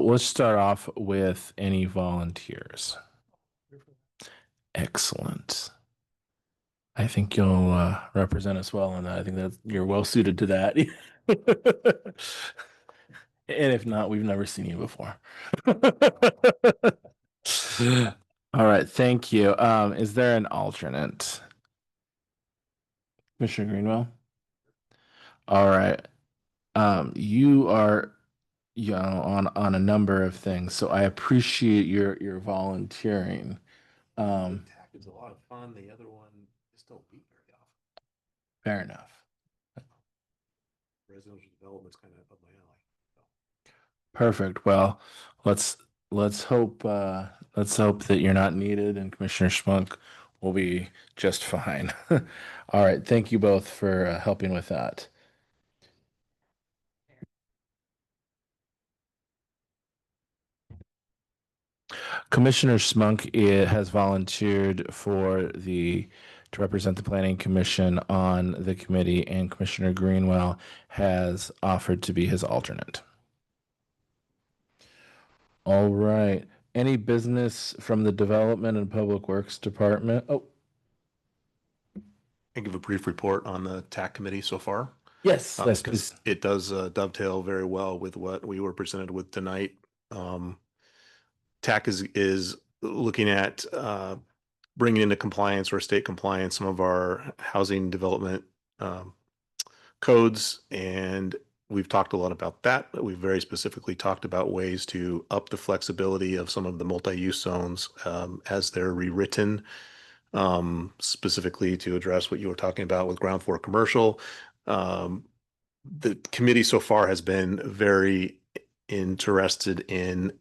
let's start off with any volunteers. Excellent. I think you'll represent us well on that. I think that you're well suited to that. And if not, we've never seen you before. All right, thank you. Is there an alternate? Commissioner Greenwell? All right. You are, on a number of things, so I appreciate your volunteering. TAC is a lot of fun. The other one just don't meet very often. Fair enough. Residential development's kind of up my alley. Perfect. Well, let's hope that you're not needed and Commissioner Schmunk will be just fine. All right. Thank you both for helping with that. Commissioner Schmunk has volunteered to represent the Planning Commission on the committee, and Commissioner Greenwell has offered to be his alternate. All right. Any business from the Development and Public Works Department? Oh, I give a brief report on the TAC committee so far. yes. Yes, Because please. it does dovetail very well with what we were presented with tonight. TAC is looking at bringing into compliance or state compliance some of our housing development codes, and we've talked a lot about that, but we've very specifically talked about ways to up the flexibility of some of the multi-use zones as they're rewritten, specifically to address what you were talking about with ground floor commercial. The committee so far has been very interested in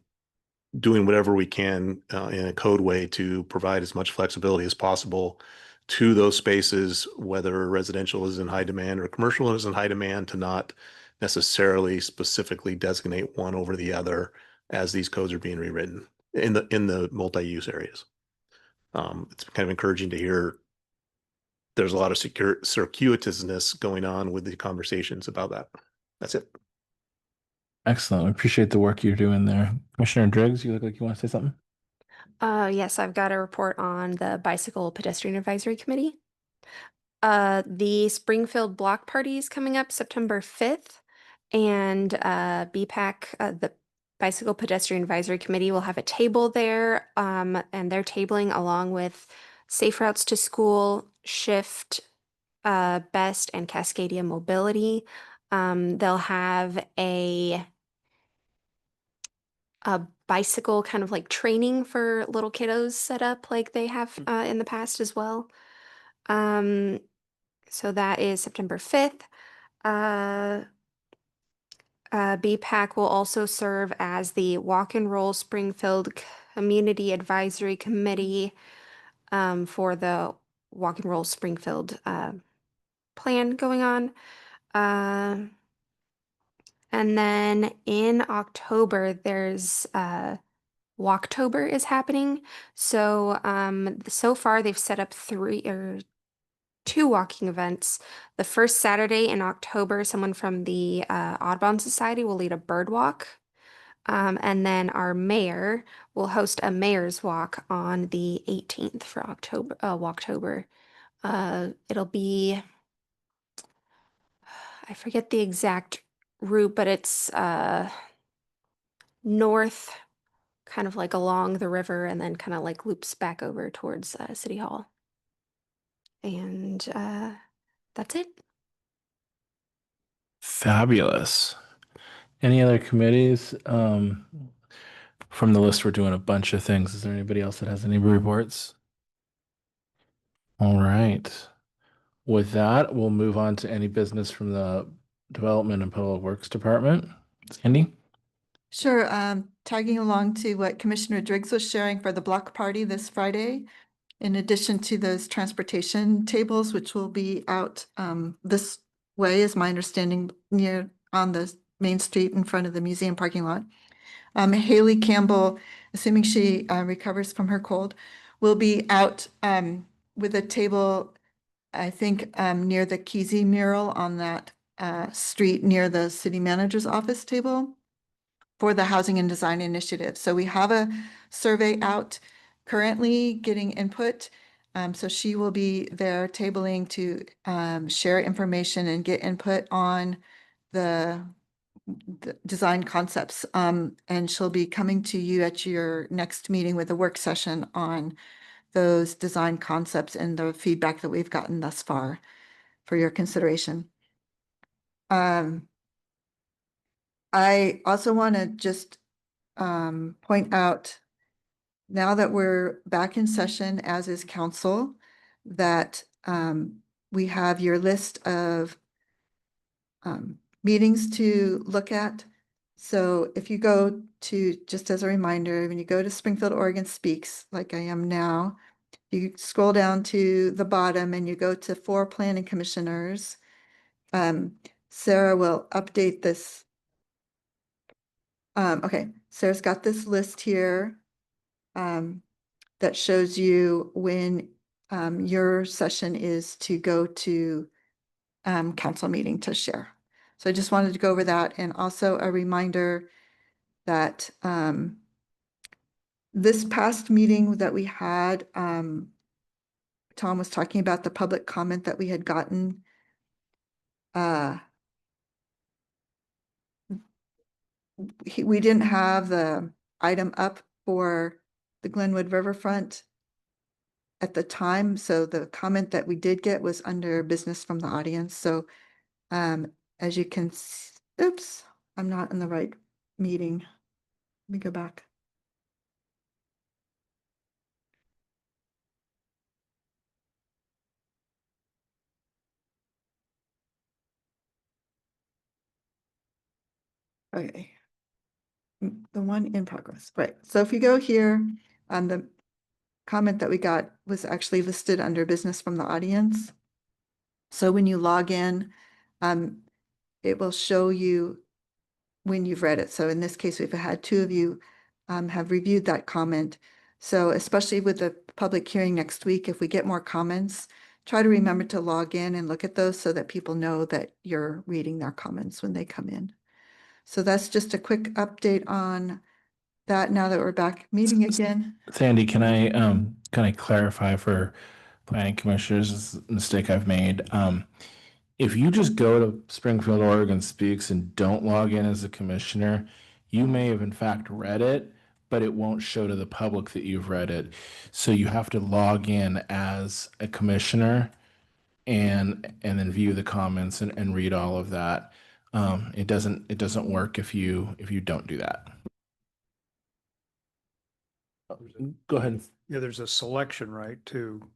doing whatever we can in a code way to provide as much flexibility as possible to those spaces, whether residential is in high demand or commercial is in high demand, to not necessarily specifically designate one over the other as these codes are being rewritten in the multi-use areas. It's kind of encouraging to hear there's a lot of circuitousness going on with the conversations about that. That's it. Excellent. We appreciate the work you're doing there. Commissioner Driggs, you look like you want to say something? Yes, I've got a report on the Bicycle Pedestrian Advisory Committee. The Springfield Block Party is coming up September 5th, and BPAC, the Bicycle Pedestrian Advisory Committee, will have a table there, and they're tabling along with Safe Routes to School, Shift, Best, and Cascadia Mobility. They'll have a bicycle kind of like training for little kiddos set up like they have in the past as well. So that is September 5th. BPAC will also serve as the Walk and Roll Springfield Community Advisory Committee for the Walk and Roll Springfield plan going on. And then in October, there's Walktober is happening. So so far they've set up two walking events. The first Saturday in October, someone from the Audubon Society will lead a bird walk. And then our mayor will host a mayor's walk on the 18th for Walktober. It'll be, I forget the exact route, but it's north, kind of like along the river, and then kind of like loops back over towards City Hall. And that's it. Fabulous. Any other committees? From the list, we're doing a bunch of things. Is there anybody else that has any reports? All right. With that, we'll move on to any business from the Development and Public Works Department. Sandy? Sure, tagging along to what Commissioner Driggs was sharing for the block party this Friday. In addition to those transportation tables, which will be out this way, is my understanding, near on the main street in front of the museum parking lot. Haley Campbell, assuming she recovers from her cold, will be out with a table, I think, near the Kesey mural on that street near the city manager's office table for the Housing and Design Initiative. So we have a survey out currently getting input. So she will be there tabling to share information and get input on the design concepts. And she'll be coming to you at your next meeting with a work session on those design concepts and the feedback that we've gotten thus far for your consideration. I also want to just point out, now that we're back in session, as is council, that we have your list of meetings to look at. So if you go to, just as a reminder, when you go to Springfield Oregon Speaks, like I am now, you scroll down to the bottom and you go to 4 planning commissioners. Sarah will update this. Okay, Sarah's got this list here that shows you when your session is to go to council meeting to share. So I just wanted to go over that, and also a reminder that this past meeting that we had, Tom was talking about the public comment that we had gotten. We didn't have the item up for the Glenwood Riverfront at the time, so the comment that we did get was under business from the audience. So as you can oops, I'm not in the right meeting. Let me go back. Okay. The one in progress, right? So if you go here, the comment that we got was actually listed under business from the audience. So when you log in, it will show you when you've read it. So in this case, we've had 2 of you have reviewed that comment. So especially with the public hearing next week, if we get more comments, try to remember to log in and look at those so that people know that you're reading their comments when they come in. So that's just a quick update on that now that we're back meeting again. Sandy, can I clarify for planning commissioners, this is a mistake I've made. If you just go to Springfield Oregon Speaks and don't log in as a commissioner, you may have in fact read it, but it won't show to the public that you've read it. So you have to log in as a commissioner and then view the comments and read all of that. It doesn't work if you don't do that. Go ahead. Yeah, there's a selection, right, to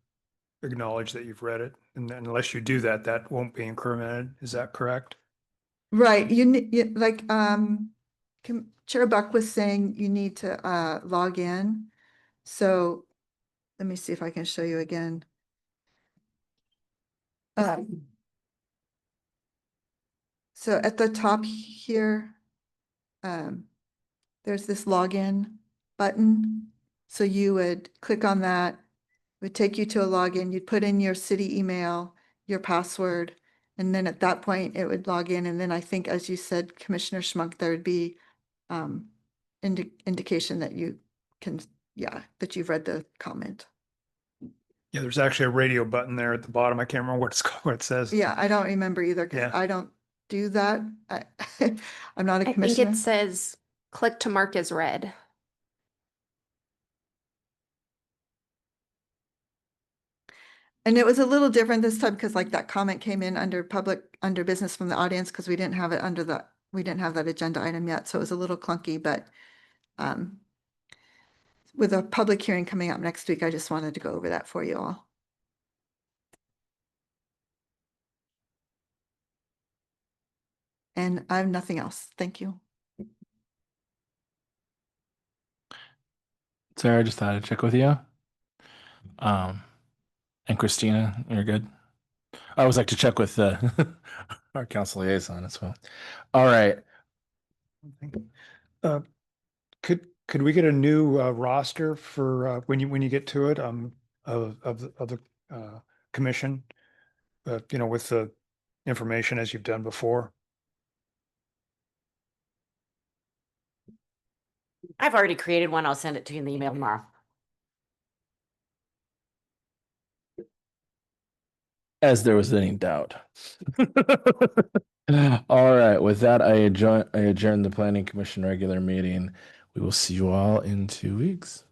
acknowledge that you've read it. And then unless you do that, that won't be incremented. Is that correct? Right, like Chair Buck was saying, you need to log in. So let me see if I can show you again. So at the top here, there's this login button. So you would click on that, it would take you to a login. You'd put in your city email, your password, and then at that point it would log in. And then I think, as you said, Commissioner Schmuck, there would be indication that you can, yeah, that you've read the comment. Yeah, there's actually a radio button there at the bottom. I can't remember what it's called, what it says. Yeah, I don't remember either, because Yeah. I don't do that. I'm not a I think commissioner. it says click to mark as read. And it was a little different this time because like that comment came in under under business from the audience because we didn't have it we didn't have that agenda item yet. So it was a little clunky, but with a public hearing coming up next week, I just wanted to go over that for you all. And I have nothing else. Thank you. Sarah, I just thought I'd check with you. And Christina, you're good. I always like to check with our council liaison as well. All right. Could we get a new roster for when you get to it of the commission? You know, with the information as you've done before. I've already created one. I'll send it to you in the email tomorrow. As there was any doubt. All right. With that, I adjourn the Planning Commission regular meeting. We will see you all in 2 weeks.